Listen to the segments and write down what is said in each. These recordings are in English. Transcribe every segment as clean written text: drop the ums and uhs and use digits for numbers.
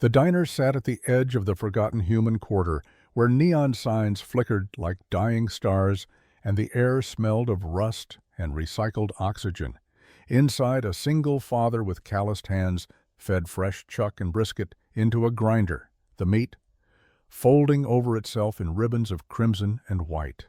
The diner sat at the edge of the forgotten human quarter, where neon signs flickered like dying stars and the air smelled of rust and recycled oxygen. Inside, a single father with calloused hands fed fresh chuck and brisket into a grinder, the meat folding over itself in ribbons of crimson and white.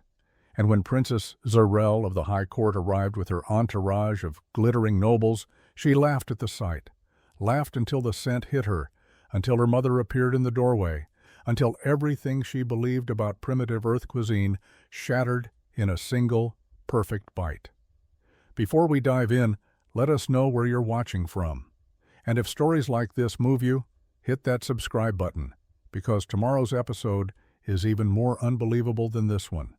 And when Princess Zyrelle of the High Court arrived with her entourage of glittering nobles, she laughed at the sight, laughed until the scent hit her, until her mother appeared in the doorway, until everything she believed about primitive Earth cuisine shattered in a single, perfect bite. Before we dive in, let us know where you're watching from. And if stories like this move you, hit that subscribe button, because tomorrow's episode is even more unbelievable than this one.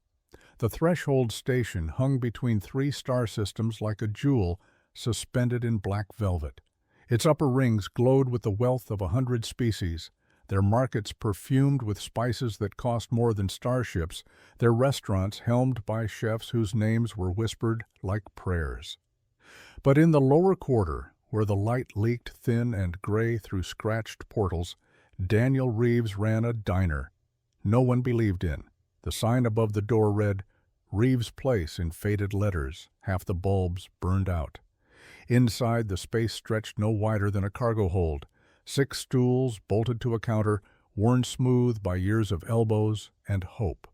The Threshold Station hung between three star systems like a jewel suspended in black velvet. Its upper rings glowed with the wealth of 100 species, their markets perfumed with spices that cost more than starships, their restaurants helmed by chefs whose names were whispered like prayers. But in the lower quarter, where the light leaked thin and gray through scratched portals, Daniel Reeves ran a diner no one believed in. The sign above the door read, "Reeves Place" in faded letters, half the bulbs burned out. Inside, the space stretched no wider than a cargo hold. 6 stools bolted to a counter, worn smooth by years of elbows and hope.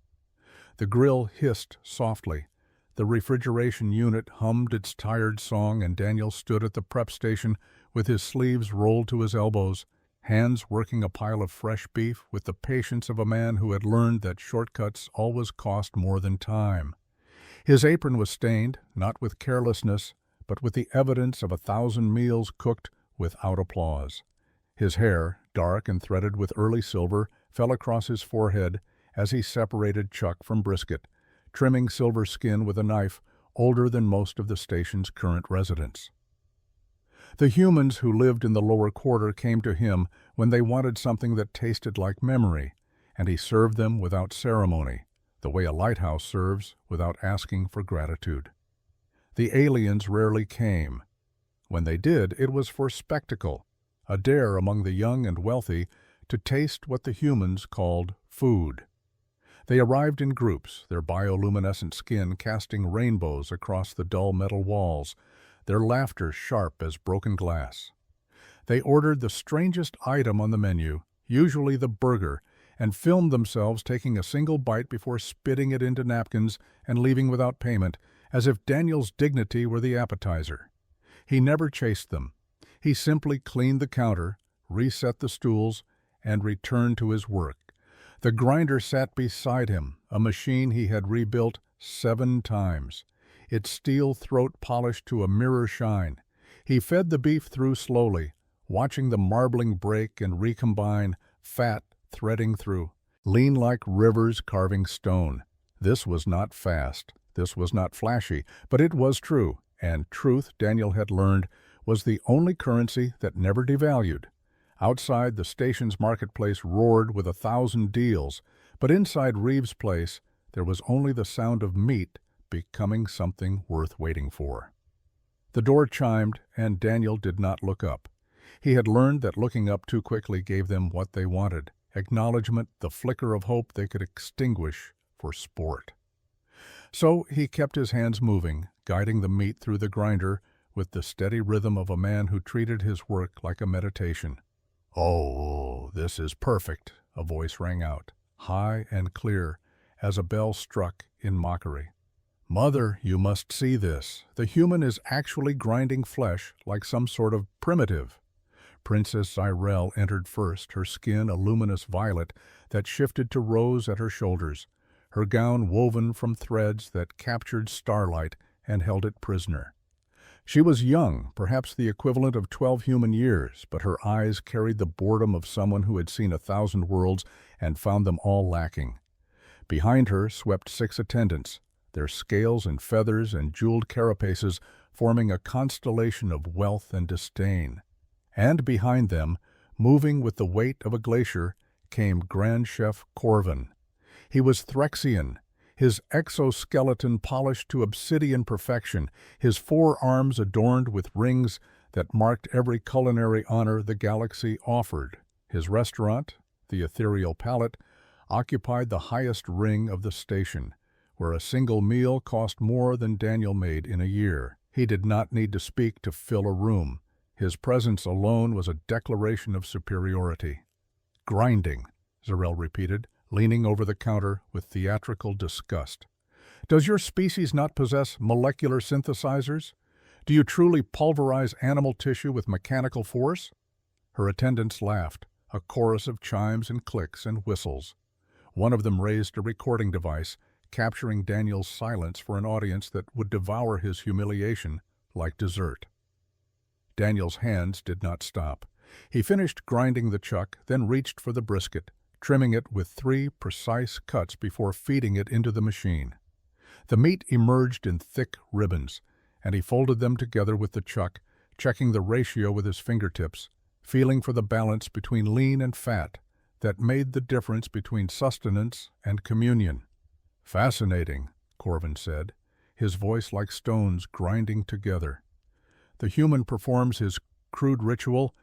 The grill hissed softly. The refrigeration unit hummed its tired song, and Daniel stood at the prep station with his sleeves rolled to his elbows, hands working a pile of fresh beef with the patience of a man who had learned that shortcuts always cost more than time. His apron was stained, not with carelessness, but with the evidence of 1,000 meals cooked without applause. His hair, dark and threaded with early silver, fell across his forehead as he separated chuck from brisket, trimming silver skin with a knife older than most of the station's current residents. The humans who lived in the lower quarter came to him when they wanted something that tasted like memory, and he served them without ceremony, the way a lighthouse serves without asking for gratitude. The aliens rarely came. When they did, it was for spectacle, a dare among the young and wealthy to taste what the humans called food. They arrived in groups, their bioluminescent skin casting rainbows across the dull metal walls, their laughter sharp as broken glass. They ordered the strangest item on the menu, usually the burger, and filmed themselves taking a single bite before spitting it into napkins and leaving without payment, as if Daniel's dignity were the appetizer. He never chased them. He simply cleaned the counter, reset the stools, and returned to his work. The grinder sat beside him, a machine he had rebuilt 7 times, its steel throat polished to a mirror shine. He fed the beef through slowly, watching the marbling break and recombine, fat threading through, lean like rivers carving stone. This was not fast, this was not flashy, but it was true, and truth, Daniel had learned, was the only currency that never devalued. Outside, the station's marketplace roared with 1,000 deals, but inside Reeves' place, there was only the sound of meat becoming something worth waiting for. The door chimed, and Daniel did not look up. He had learned that looking up too quickly gave them what they wanted, acknowledgement, the flicker of hope they could extinguish for sport. So he kept his hands moving, guiding the meat through the grinder with the steady rhythm of a man who treated his work like a meditation. "Oh, this is perfect," a voice rang out, high and clear, as a bell struck in mockery. "Mother, you must see this. The human is actually grinding flesh like some sort of primitive." Princess Zyrelle entered first, her skin a luminous violet that shifted to rose at her shoulders, her gown woven from threads that captured starlight and held it prisoner. She was young, perhaps the equivalent of 12 human years, but her eyes carried the boredom of someone who had seen 1,000 worlds and found them all lacking. Behind her swept 6 attendants, their scales and feathers and jeweled carapaces forming a constellation of wealth and disdain. And behind them, moving with the weight of a glacier, came Grand Chef Corvin. He was Threxian, his exoskeleton polished to obsidian perfection, his forearms adorned with rings that marked every culinary honor the galaxy offered, His restaurant, the Ethereal Palette, occupied the highest ring of the station, where a single meal cost more than Daniel made in a year. He did not need to speak to fill a room. His presence alone was a declaration of superiority. "Grinding," Zyrelle repeated, leaning over the counter with theatrical disgust. "Does your species not possess molecular synthesizers? Do you truly pulverize animal tissue with mechanical force?" Her attendants laughed, a chorus of chimes and clicks and whistles. One of them raised a recording device, capturing Daniel's silence for an audience that would devour his humiliation like dessert. Daniel's hands did not stop. He finished grinding the chuck, then reached for the brisket, trimming it with 3 precise cuts before feeding it into the machine. The meat emerged in thick ribbons, and he folded them together with the chuck, checking the ratio with his fingertips, feeling for the balance between lean and fat that made the difference between sustenance and communion. "Fascinating," Corvin said, his voice like stones grinding together. The human performs his crude ritual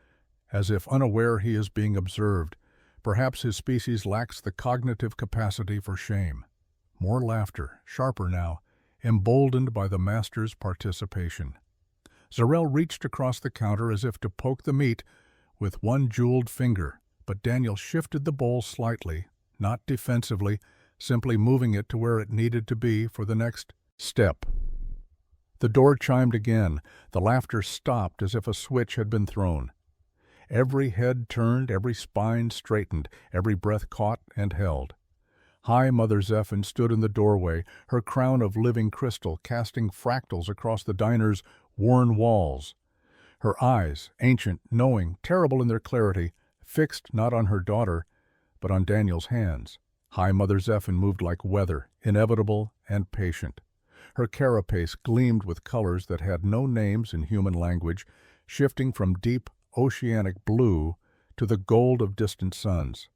as if unaware he is being observed. Perhaps his species lacks the cognitive capacity for shame. More laughter, sharper now, emboldened by the master's participation. Zyrelle reached across the counter as if to poke the meat with one jeweled finger, but Daniel shifted the bowl slightly, not defensively, simply moving it to where it needed to be for the next step. The door chimed again. The laughter stopped as if a switch had been thrown. Every head turned, every spine straightened, every breath caught and held. High Mother Zephine stood in the doorway, her crown of living crystal casting fractals across the diner's worn walls. Her eyes, ancient, knowing, terrible in their clarity, fixed not on her daughter, but on Daniel's hands. High Mother Zephine moved like weather, inevitable and patient. Her carapace gleamed with colors that had no names in human language, shifting from deep oceanic blue to the gold of distant suns.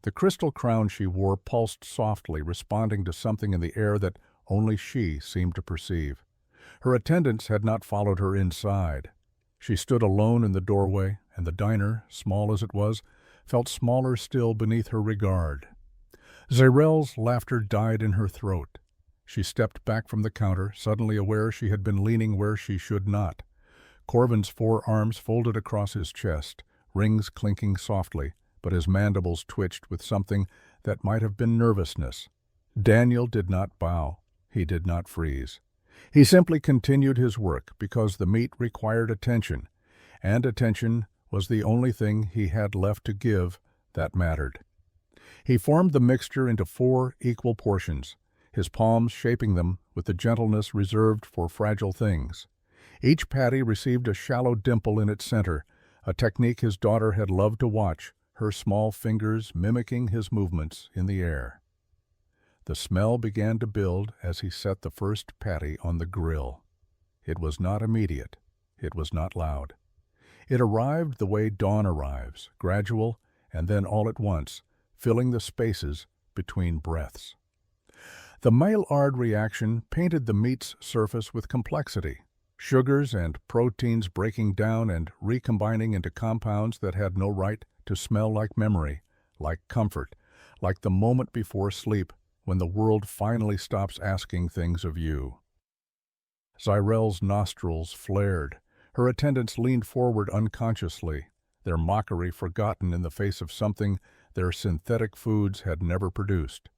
The crystal crown she wore pulsed softly, responding to something in the air that only she seemed to perceive. Her attendants had not followed her inside. She stood alone in the doorway, and the diner, small as it was, felt smaller still beneath her regard. Zyrelle's laughter died in her throat. She stepped back from the counter, suddenly aware she had been leaning where she should not. Corvin's 4 arms folded across his chest, rings clinking softly, but his mandibles twitched with something that might have been nervousness. Daniel did not bow. He did not freeze. He simply continued his work because the meat required attention, and attention was the only thing he had left to give that mattered. He formed the mixture into 4 equal portions, his palms shaping them with the gentleness reserved for fragile things. Each patty received a shallow dimple in its center, a technique his daughter had loved to watch, her small fingers mimicking his movements in the air. The smell began to build as he set the first patty on the grill. It was not immediate. It was not loud. It arrived the way dawn arrives, gradual, and then all at once, filling the spaces between breaths. The Maillard reaction painted the meat's surface with complexity, sugars and proteins breaking down and recombining into compounds that had no right to smell like memory, like comfort, like the moment before sleep when the world finally stops asking things of you. Zyrelle's nostrils flared. Her attendants leaned forward unconsciously, their mockery forgotten in the face of something their synthetic foods had never produced.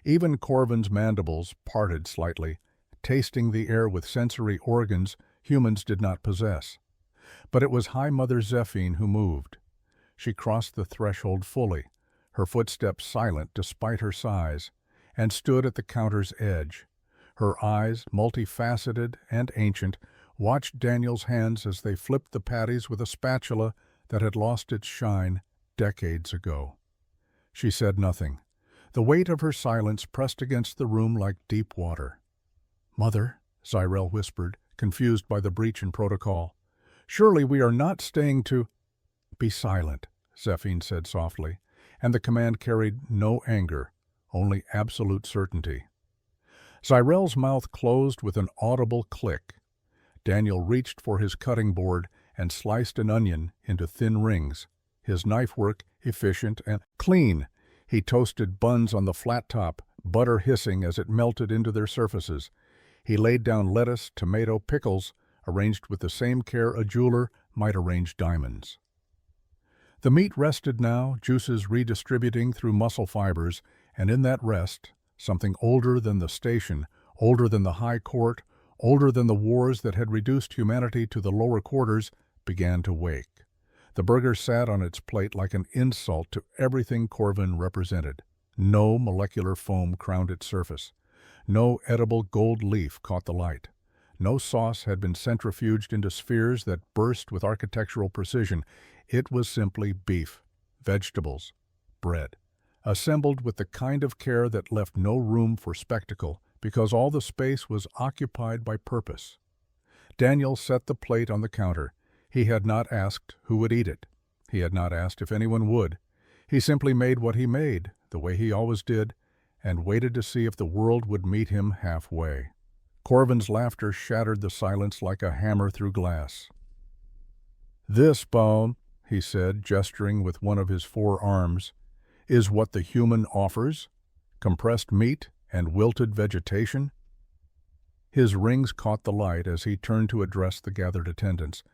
Even Corvin's mandibles parted slightly, tasting the air with sensory organs humans did not possess. But it was High Mother Zephine who moved. She crossed the threshold fully, her footsteps silent despite her size, and stood at the counter's edge. Her eyes, multifaceted and ancient, watched Daniel's hands as they flipped the patties with a spatula that had lost its shine decades ago. She said nothing. The weight of her silence pressed against the room like deep water. "Mother," Zyrelle whispered, confused by the breach in protocol. "Surely we are not staying to—" "Be silent," Zephine said softly, and the command carried no anger, only absolute certainty. Zyrelle's mouth closed with an audible click. Daniel reached for his cutting board and sliced an onion into thin rings, his knife work efficient and clean. He toasted buns on the flat top, butter hissing as it melted into their surfaces. He laid down lettuce, tomato, pickles, arranged with the same care a jeweler might arrange diamonds. The meat rested now, juices redistributing through muscle fibers, and in that rest, something older than the station, older than the high court, older than the wars that had reduced humanity to the lower quarters, began to wake. The burger sat on its plate like an insult to everything Corvin represented. No molecular foam crowned its surface. No edible gold leaf caught the light. No sauce had been centrifuged into spheres that burst with architectural precision. It was simply beef, vegetables, bread, assembled with the kind of care that left no room for spectacle, because all the space was occupied by purpose. Daniel set the plate on the counter. He had not asked who would eat it. He had not asked if anyone would. He simply made what he made, the way he always did, and waited to see if the world would meet him halfway. Corvin's laughter shattered the silence like a hammer through glass. "This, Baum," he said, gesturing with one of his 4 arms, "is what the human offers? Compressed meat and wilted vegetation?" His rings caught the light as he turned to address the gathered attendants.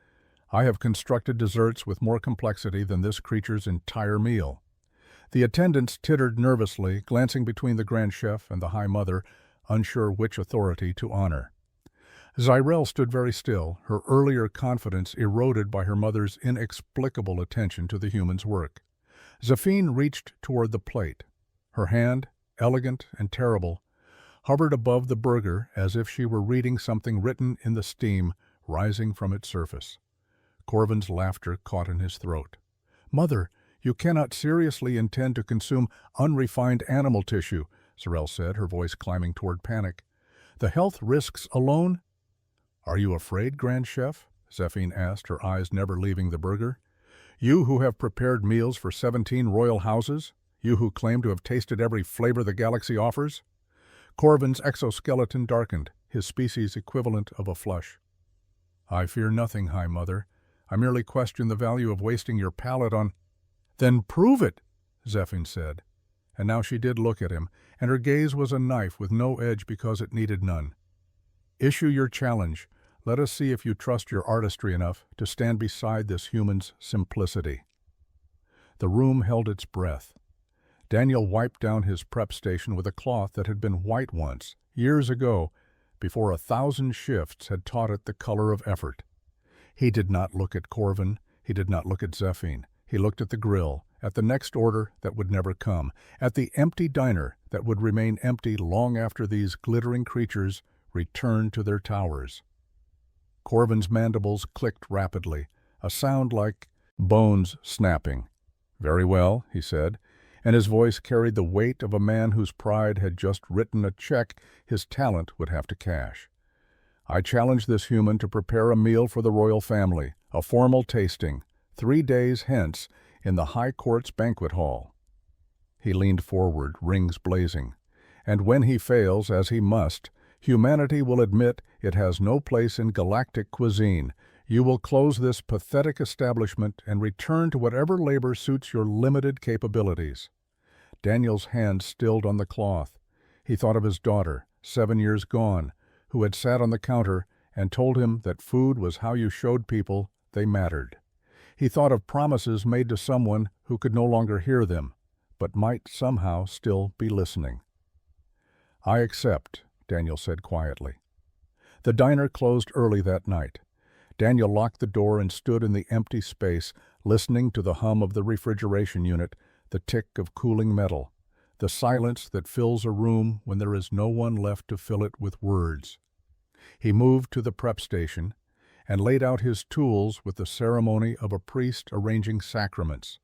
"I have constructed desserts with more complexity than this creature's entire meal." The attendants tittered nervously, glancing between the Grand Chef and the High Mother, unsure which authority to honor. Zyrelle stood very still, her earlier confidence eroded by her mother's inexplicable attention to the human's work. Zephine reached toward the plate. Her hand, elegant and terrible, hovered above the burger as if she were reading something written in the steam rising from its surface. Corvin's laughter caught in his throat. "Mother, you cannot seriously intend to consume unrefined animal tissue," Zyrelle said, her voice climbing toward panic. "The health risks alone—" "Are you afraid, Grand Chef?" Zephine asked, her eyes never leaving the burger. "You who have prepared meals for 17 royal houses? You who claim to have tasted every flavor the galaxy offers?" Corvin's exoskeleton darkened, his species equivalent of a flush. "I fear nothing, High Mother. I merely question the value of wasting your palate on—" "Then prove it," Zephine said. And now she did look at him, and her gaze was a knife with no edge because it needed none. "Issue your challenge. Let us see if you trust your artistry enough to stand beside this human's simplicity." The room held its breath. Daniel wiped down his prep station with a cloth that had been white once, years ago, before 1,000 shifts had taught it the color of effort. He did not look at Corvin. He did not look at Zephine. He looked at the grill, at the next order that would never come, at the empty diner that would remain empty long after these glittering creatures returned to their towers. Corvin's mandibles clicked rapidly, a sound like bones snapping. "Very well," he said, and his voice carried the weight of a man whose pride had just written a check his talent would have to cash. "I challenge this human to prepare a meal for the royal family, a formal tasting, 3 days hence in the High Court's banquet hall." He leaned forward, rings blazing. "And when he fails, as he must, humanity will admit it has no place in galactic cuisine. You will close this pathetic establishment and return to whatever labor suits your limited capabilities." Daniel's hand stilled on the cloth. He thought of his daughter, 7 years gone, who had sat on the counter and told him that food was how you showed people they mattered. He thought of promises made to someone who could no longer hear them, but might somehow still be listening. "I accept," Daniel said quietly. The diner closed early that night. Daniel locked the door and stood in the empty space, listening to the hum of the refrigeration unit, the tick of cooling metal, the silence that fills a room when there is no one left to fill it with words. He moved to the prep station and laid out his tools with the ceremony of a priest arranging sacraments.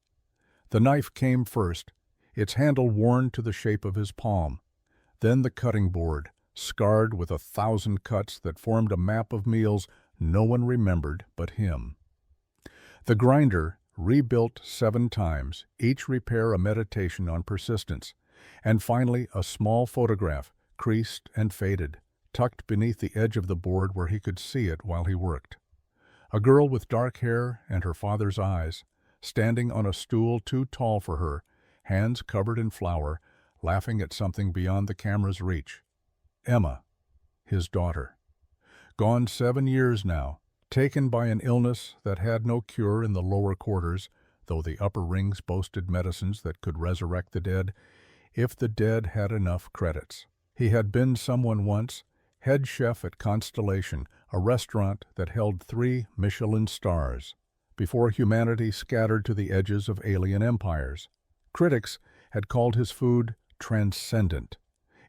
The knife came first, its handle worn to the shape of his palm. Then the cutting board, scarred with 1,000 cuts that formed a map of meals no one remembered but him. The grinder, rebuilt 7 times, each repair a meditation on persistence. And finally a small photograph, creased and faded, tucked beneath the edge of the board where he could see it while he worked. A girl with dark hair and her father's eyes, standing on a stool too tall for her, hands covered in flour, laughing at something beyond the camera's reach. Emma, his daughter. Gone 7 years now, taken by an illness that had no cure in the lower quarters, though the upper rings boasted medicines that could resurrect the dead, if the dead had enough credits. He had been someone once, head chef at Constellation, a restaurant that held 3 Michelin stars, before humanity scattered to the edges of alien empires. Critics had called his food transcendent.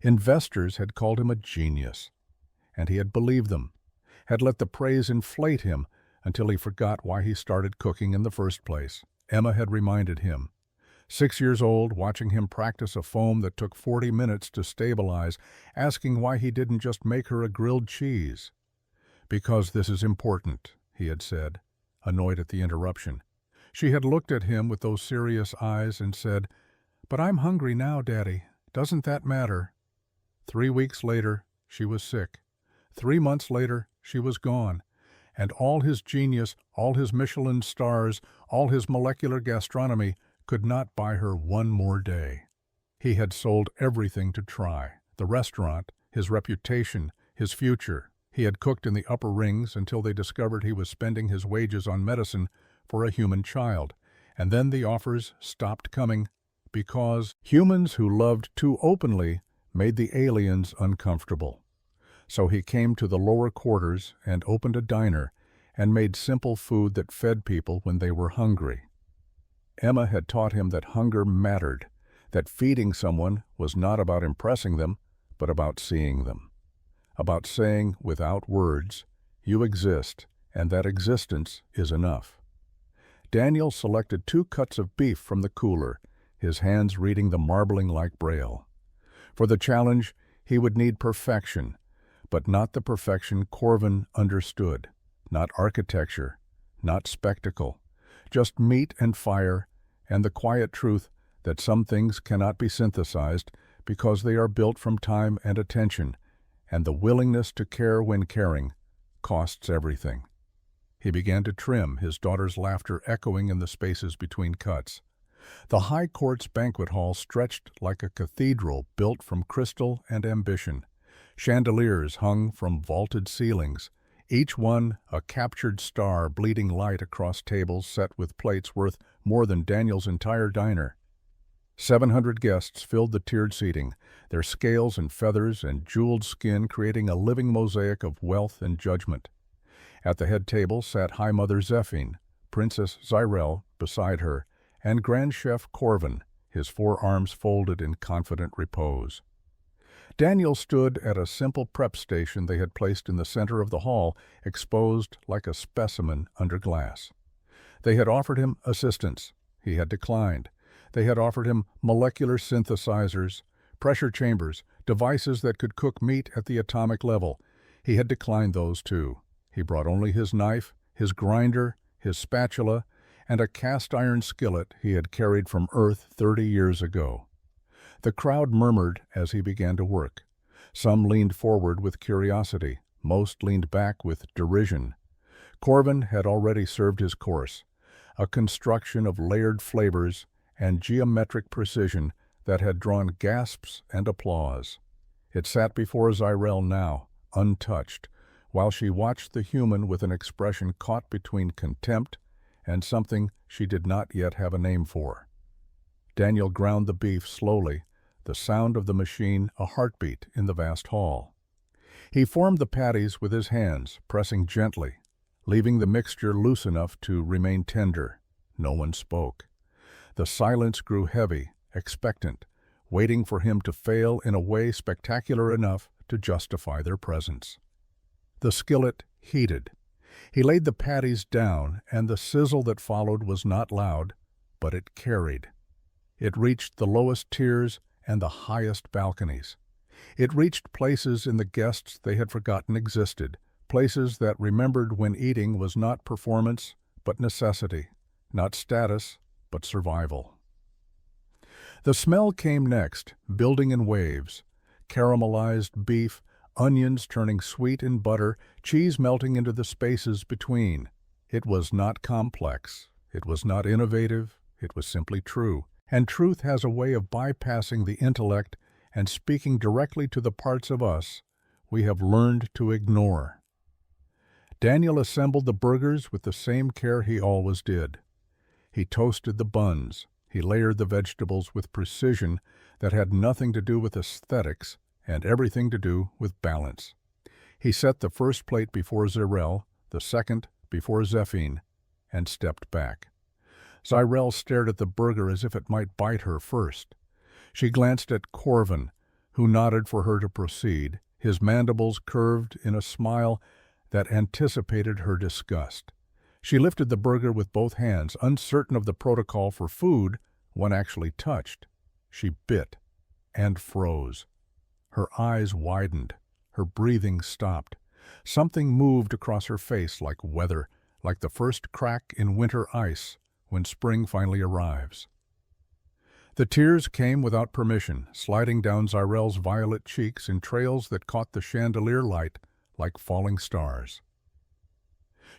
Investors had called him a genius. And he had believed them, had let the praise inflate him until he forgot why he started cooking in the first place. Emma had reminded him. 6 years old, watching him practice a foam that took 40 minutes to stabilize, asking why he didn't just make her a grilled cheese. "Because this is important," he had said, annoyed at the interruption. She had looked at him with those serious eyes and said, "But I'm hungry now, Daddy. Doesn't that matter?" 3 weeks later, she was sick. 3 months later, she was gone. And all his genius, all his Michelin stars, all his molecular gastronomy could not buy her one more day. He had sold everything to try. The restaurant, his reputation, his future. He had cooked in the upper rings until they discovered he was spending his wages on medicine for a human child. And then the offers stopped coming because humans who loved too openly made the aliens uncomfortable. So he came to the lower quarters and opened a diner and made simple food that fed people when they were hungry. Emma had taught him that hunger mattered, that feeding someone was not about impressing them, but about seeing them. About saying, without words, "You exist, and that existence is enough." Daniel selected 2 cuts of beef from the cooler, his hands reading the marbling-like braille. For the challenge, he would need perfection, but not the perfection Corvin understood, not architecture, not spectacle, just meat and fire and the quiet truth that some things cannot be synthesized because they are built from time and attention, and the willingness to care when caring costs everything. He began to trim, his daughter's laughter echoing in the spaces between cuts. The High Court's banquet hall stretched like a cathedral built from crystal and ambition. Chandeliers hung from vaulted ceilings, each one a captured star bleeding light across tables set with plates worth more than Daniel's entire diner. 700 guests filled the tiered seating, their scales and feathers and jeweled skin creating a living mosaic of wealth and judgment. At the head table sat High Mother Zephine, Princess Zyrelle beside her, and Grand Chef Corvin, his forearms folded in confident repose. Daniel stood at a simple prep station they had placed in the center of the hall, exposed like a specimen under glass. They had offered him assistance. He had declined. They had offered him molecular synthesizers, pressure chambers, devices that could cook meat at the atomic level. He had declined those too. He brought only his knife, his grinder, his spatula, and a cast-iron skillet he had carried from Earth 30 years ago. The crowd murmured as he began to work. Some leaned forward with curiosity. Most leaned back with derision. Corvin had already served his course, a construction of layered flavors and geometric precision that had drawn gasps and applause. It sat before Zyrelle now, untouched, while she watched the human with an expression caught between contempt and something she did not yet have a name for. Daniel ground the beef slowly, the sound of the machine a heartbeat in the vast hall. He formed the patties with his hands, pressing gently, leaving the mixture loose enough to remain tender. No one spoke. The silence grew heavy, expectant, waiting for him to fail in a way spectacular enough to justify their presence. The skillet heated. He laid the patties down, and the sizzle that followed was not loud, but it carried. It reached the lowest tiers and the highest balconies. It reached places in the guests they had forgotten existed, places that remembered when eating was not performance, but necessity, not status, but survival. The smell came next, building in waves. Caramelized beef, onions turning sweet in butter, cheese melting into the spaces between. It was not complex. It was not innovative, it was simply true. And truth has a way of bypassing the intellect and speaking directly to the parts of us we have learned to ignore. Daniel assembled the burgers with the same care he always did. He toasted the buns. He layered the vegetables with precision that had nothing to do with aesthetics and everything to do with balance. He set the first plate before Zyrelle, the second before Zephine, and stepped back. Zyrelle stared at the burger as if it might bite her first. She glanced at Corvin, who nodded for her to proceed, his mandibles curved in a smile that anticipated her disgust. She lifted the burger with both hands, uncertain of the protocol for food when actually touched. She bit and froze. Her eyes widened. Her breathing stopped. Something moved across her face like weather, like the first crack in winter ice when spring finally arrives. The tears came without permission, sliding down Zyrelle's violet cheeks in trails that caught the chandelier light like falling stars.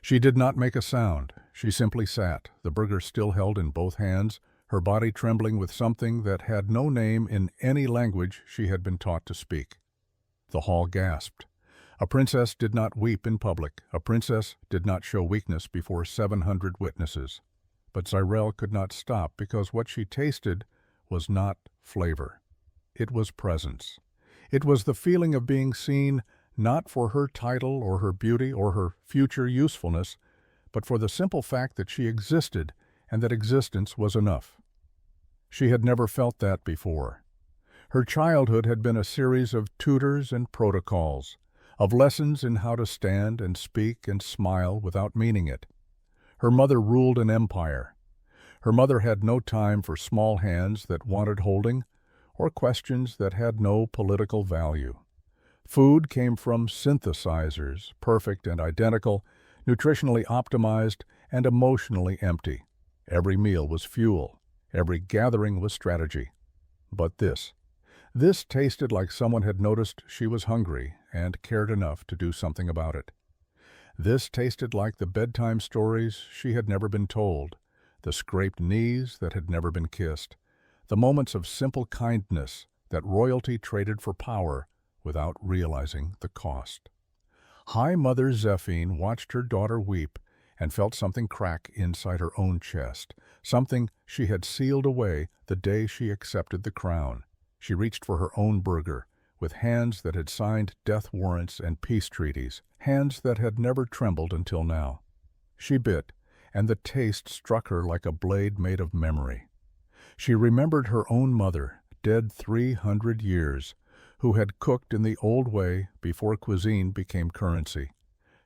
She did not make a sound. She simply sat, the burger still held in both hands, her body trembling with something that had no name in any language she had been taught to speak. The hall gasped. A princess did not weep in public. A princess did not show weakness before 700 witnesses. But Zyrelle could not stop because what she tasted was not flavor. It was presence. It was the feeling of being seen not for her title or her beauty or her future usefulness, but for the simple fact that she existed and that existence was enough. She had never felt that before. Her childhood had been a series of tutors and protocols, of lessons in how to stand and speak and smile without meaning it. Her mother ruled an empire. Her mother had no time for small hands that wanted holding or questions that had no political value. Food came from synthesizers, perfect and identical, nutritionally optimized and emotionally empty. Every meal was fuel. Every gathering was strategy. But this tasted like someone had noticed she was hungry and cared enough to do something about it. This tasted like the bedtime stories she had never been told, the scraped knees that had never been kissed, the moments of simple kindness that royalty traded for power without realizing the cost. High Mother Zephine watched her daughter weep and felt something crack inside her own chest, something she had sealed away the day she accepted the crown. She reached for her own burger, with hands that had signed death warrants and peace treaties, hands that had never trembled until now. She bit, and the taste struck her like a blade made of memory. She remembered her own mother, dead 300 years, who had cooked in the old way before cuisine became currency.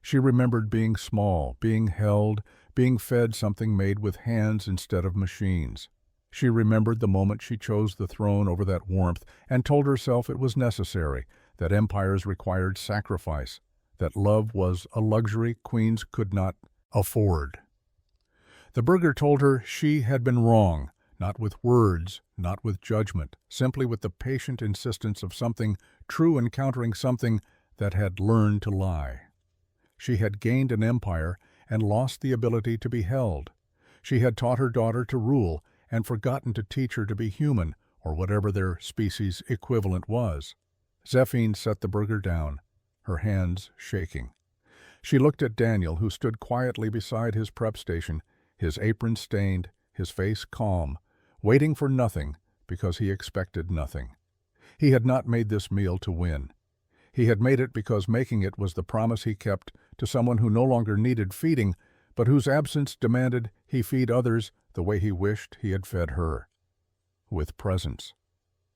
She remembered being small, being held, being fed something made with hands instead of machines. She remembered the moment she chose the throne over that warmth and told herself it was necessary, that empires required sacrifice, that love was a luxury queens could not afford. The burger told her she had been wrong, not with words, not with judgment, simply with the patient insistence of something true encountering something that had learned to lie. She had gained an empire and lost the ability to be held. She had taught her daughter to rule and forgotten to teach her to be human, or whatever their species equivalent was. Zephine set the burger down, her hands shaking. She looked at Daniel, who stood quietly beside his prep station, his apron stained, his face calm, waiting for nothing because he expected nothing. He had not made this meal to win. He had made it because making it was the promise he kept to someone who no longer needed feeding, but whose absence demanded he feed others the way he wished he had fed her. With presence,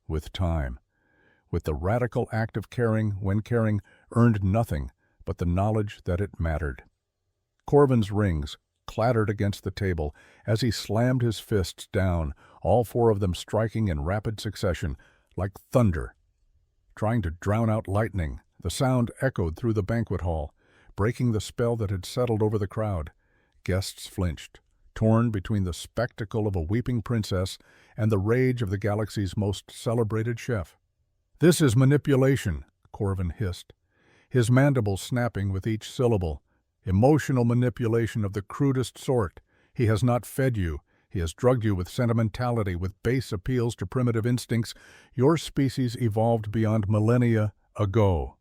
with time, with the radical act of caring when caring earned nothing but the knowledge that it mattered. Corvin's rings clattered against the table as he slammed his fists down, all four of them striking in rapid succession, like thunder. Trying to drown out lightning, the sound echoed through the banquet hall, breaking the spell that had settled over the crowd. Guests flinched, torn between the spectacle of a weeping princess and the rage of the galaxy's most celebrated chef. "This is manipulation," Corvin hissed, his mandibles snapping with each syllable. "Emotional manipulation of the crudest sort. He has not fed you. He has drugged you with sentimentality, with base appeals to primitive instincts. Your species evolved beyond millennia ago."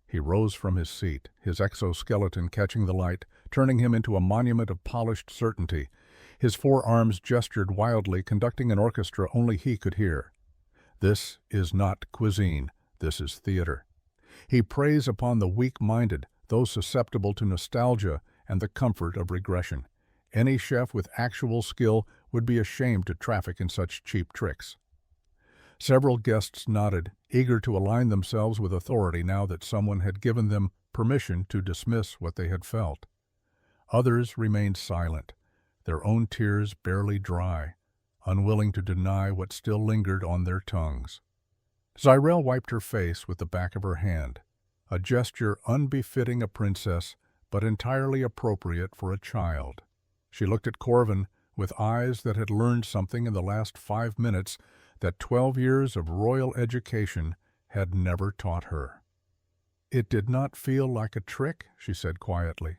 He rose from his seat, his exoskeleton catching the light, turning him into a monument of polished certainty. His forearms gestured wildly, conducting an orchestra only he could hear. "This is not cuisine. This is theater." He preys upon the weak-minded, those susceptible to nostalgia and the comfort of regression. Any chef with actual skill would be ashamed to traffic in such cheap tricks. Several guests nodded, eager to align themselves with authority now that someone had given them permission to dismiss what they had felt. Others remained silent, their own tears barely dry, unwilling to deny what still lingered on their tongues. Zyrelle wiped her face with the back of her hand, a gesture unbefitting a princess but entirely appropriate for a child. She looked at Corvin with eyes that had learned something in the last 5 minutes that 12 years of royal education had never taught her. "It did not feel like a trick," she said quietly.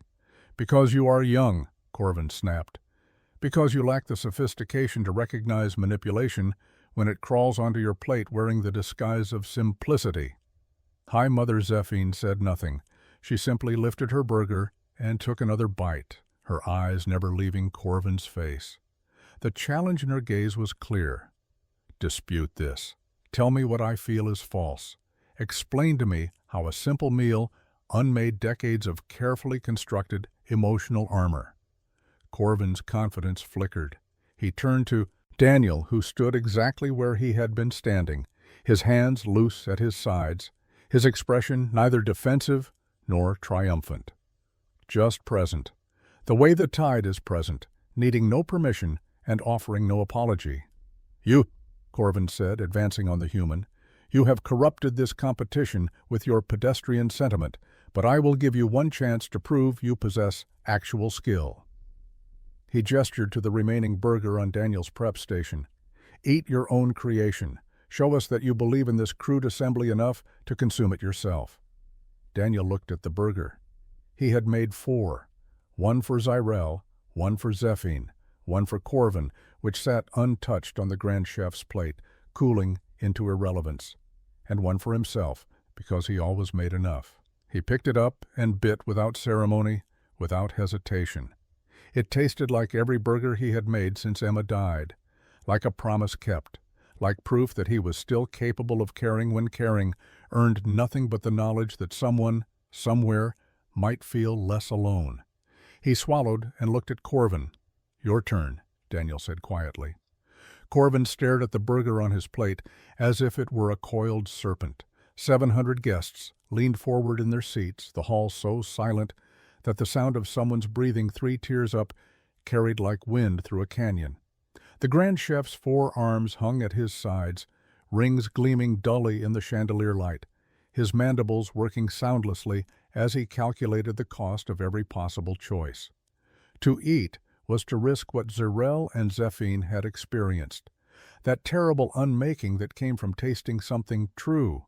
"Because you are young," Corvin snapped. "Because you lack the sophistication to recognize manipulation when it crawls onto your plate wearing the disguise of simplicity." High Mother Zephine said nothing. She simply lifted her burger and took another bite, her eyes never leaving Corvin's face. The challenge in her gaze was clear. "Dispute this. Tell me what I feel is false. Explain to me how a simple meal unmade decades of carefully constructed emotional armor." Corvin's confidence flickered. He turned to Daniel, who stood exactly where he had been standing, his hands loose at his sides, his expression neither defensive nor triumphant. Just present. The way the tide is present, needing no permission and offering no apology. "You," Corvin said, advancing on the human, "you have corrupted this competition with your pedestrian sentiment, but I will give you one chance to prove you possess actual skill." He gestured to the remaining burger on Daniel's prep station. "Eat your own creation. Show us that you believe in this crude assembly enough to consume it yourself." Daniel looked at the burger. He had made 4, one for Zyrelle, one for Zephine, one for Corvin, which sat untouched on the Grand Chef's plate, cooling into irrelevance, and one for himself, because he always made enough. He picked it up and bit without ceremony, without hesitation. It tasted like every burger he had made since Emma died, like a promise kept, like proof that he was still capable of caring when caring earned nothing but the knowledge that someone, somewhere, might feel less alone. He swallowed and looked at Corvin. "Your turn," Daniel said quietly. Corvin stared at the burger on his plate as if it were a coiled serpent. 700 guests leaned forward in their seats, the hall so silent that the sound of someone's breathing 3 tiers up carried like wind through a canyon. The Grand Chef's 4 arms hung at his sides, rings gleaming dully in the chandelier light, his mandibles working soundlessly as he calculated the cost of every possible choice. To eat was to risk what Zyrelle and Zephine had experienced, that terrible unmaking that came from tasting something true.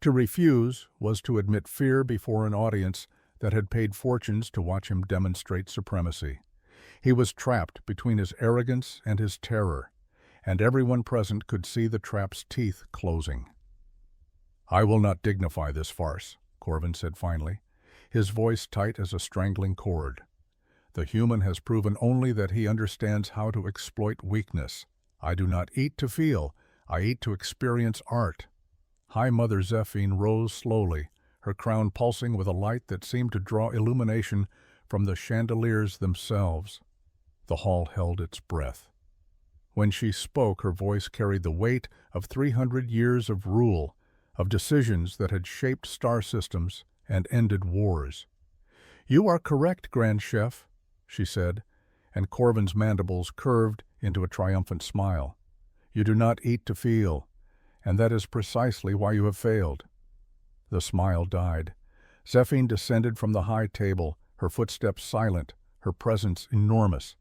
To refuse was to admit fear before an audience that had paid fortunes to watch him demonstrate supremacy. He was trapped between his arrogance and his terror, and everyone present could see the trap's teeth closing. "I will not dignify this farce," Corvin said finally, his voice tight as a strangling cord. "The human has proven only that he understands how to exploit weakness. I do not eat to feel, I eat to experience art." High Mother Zephine rose slowly, her crown pulsing with a light that seemed to draw illumination from the chandeliers themselves. The hall held its breath. When she spoke, her voice carried the weight of 300 years of rule, of decisions that had shaped star systems and ended wars. "You are correct, Grand Chef," she said, and Corvin's mandibles curved into a triumphant smile. "You do not eat to feel, and that is precisely why you have failed." The smile died. Zephine descended from the high table, her footsteps silent, her presence enormous.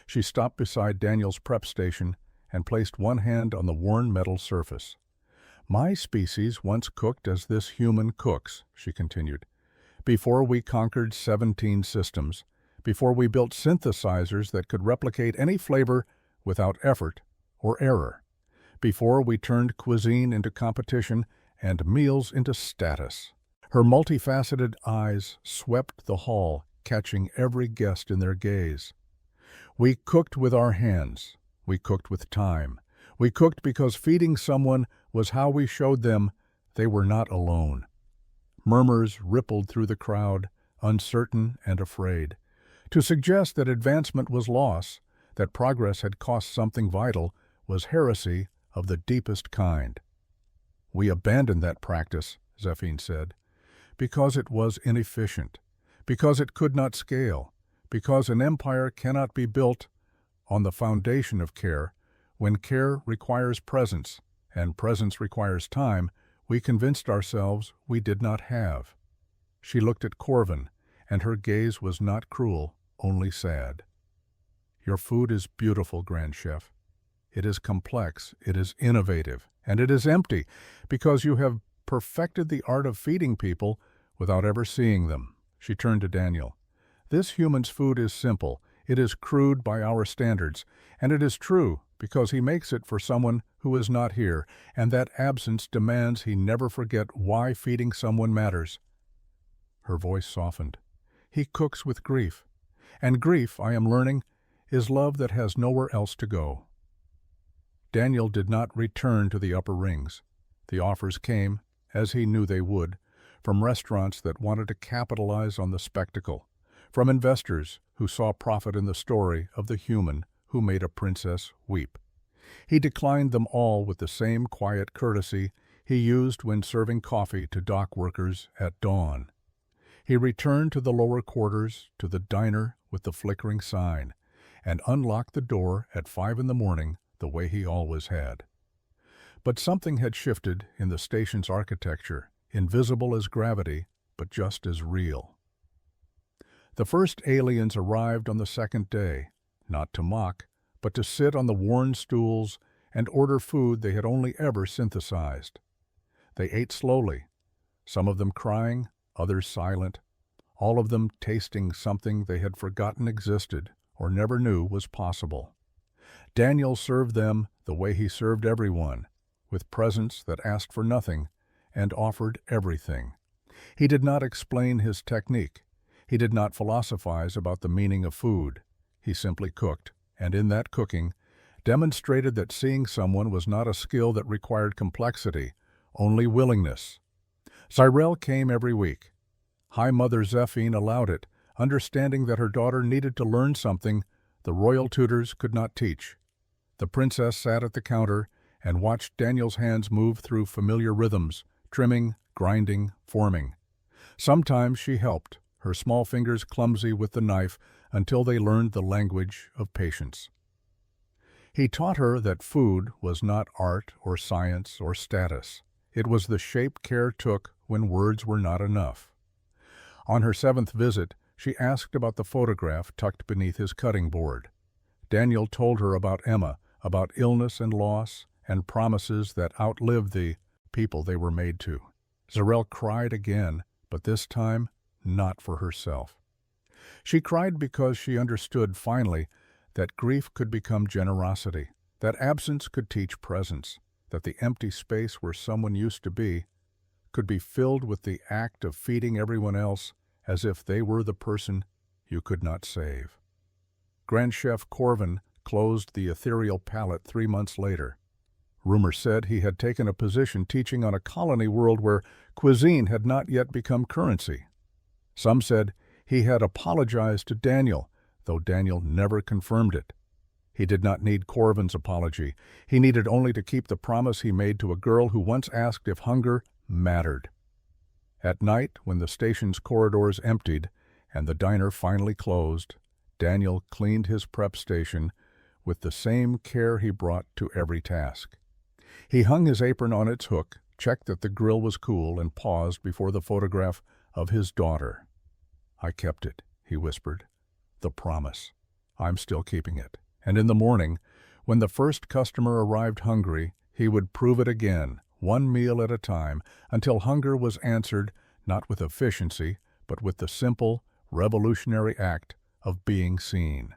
She stopped beside Daniel's prep station and placed one hand on the worn metal surface. "My species once cooked as this human cooks," she continued. "Before we conquered 17 systems, before we built synthesizers that could replicate any flavor without effort or error, before we turned cuisine into competition and meals into status. Her multifaceted eyes swept the hall, catching every guest in their gaze. We cooked with our hands. We cooked with time. We cooked because feeding someone was how we showed them they were not alone. Murmurs rippled through the crowd, uncertain and afraid. To suggest that advancement was loss, that progress had cost something vital, was heresy of the deepest kind. We abandoned that practice, Zephine said, because it was inefficient, because it could not scale, because an empire cannot be built on the foundation of care. When care requires presence, and presence requires time, we convinced ourselves we did not have. She looked at Corvin, and her gaze was not cruel, only sad. Your food is beautiful, Grand Chef. It is complex, it is innovative, and it is empty, because you have perfected the art of feeding people without ever seeing them. She turned to Daniel. This human's food is simple, it is crude by our standards, and it is true because he makes it for someone who is not here, and that absence demands he never forget why feeding someone matters. Her voice softened. He cooks with grief, and grief, I am learning, is love that has nowhere else to go. Daniel did not return to the upper rings. The offers came, as he knew they would, from restaurants that wanted to capitalize on the spectacle, from investors who saw profit in the story of the human who made a princess weep. He declined them all with the same quiet courtesy he used when serving coffee to dock workers at dawn. He returned to the lower quarters, to the diner with the flickering sign, and unlocked the door at 5 a.m. the way he always had. But something had shifted in the station's architecture, invisible as gravity, but just as real. The first aliens arrived on the second day, not to mock, but to sit on the worn stools and order food they had only ever synthesized. They ate slowly, some of them crying, others silent, all of them tasting something they had forgotten existed or never knew was possible. Daniel served them the way he served everyone, with presence that asked for nothing and offered everything. He did not explain his technique. He did not philosophize about the meaning of food. He simply cooked, and in that cooking, demonstrated that seeing someone was not a skill that required complexity, only willingness. Zyrelle came every week. High Mother Zephine allowed it, understanding that her daughter needed to learn something the royal tutors could not teach. The princess sat at the counter and watched Daniel's hands move through familiar rhythms, trimming, grinding, forming. Sometimes she helped, her small fingers clumsy with the knife, until they learned the language of patience. He taught her that food was not art or science or status. It was the shape care took when words were not enough. On her 7th visit, she asked about the photograph tucked beneath his cutting board. Daniel told her about Emma, about illness and loss, and promises that outlived the people they were made to. Zyrelle cried again, but this time not for herself. She cried because she understood finally that grief could become generosity, that absence could teach presence, that the empty space where someone used to be could be filled with the act of feeding everyone else as if they were the person you could not save. Grand Chef Corvin closed the ethereal palate 3 months later. Rumor said he had taken a position teaching on a colony world where cuisine had not yet become currency. Some said he had apologized to Daniel, though Daniel never confirmed it. He did not need Corvin's apology. He needed only to keep the promise he made to a girl who once asked if hunger mattered. At night, when the station's corridors emptied and the diner finally closed, Daniel cleaned his prep station with the same care he brought to every task. He hung his apron on its hook, checked that the grill was cool, and paused before the photograph of his daughter. "I kept it," he whispered. "The promise. I'm still keeping it." And in the morning, when the first customer arrived hungry, he would prove it again, one meal at a time, until hunger was answered not with efficiency, but with the simple, revolutionary act of being seen.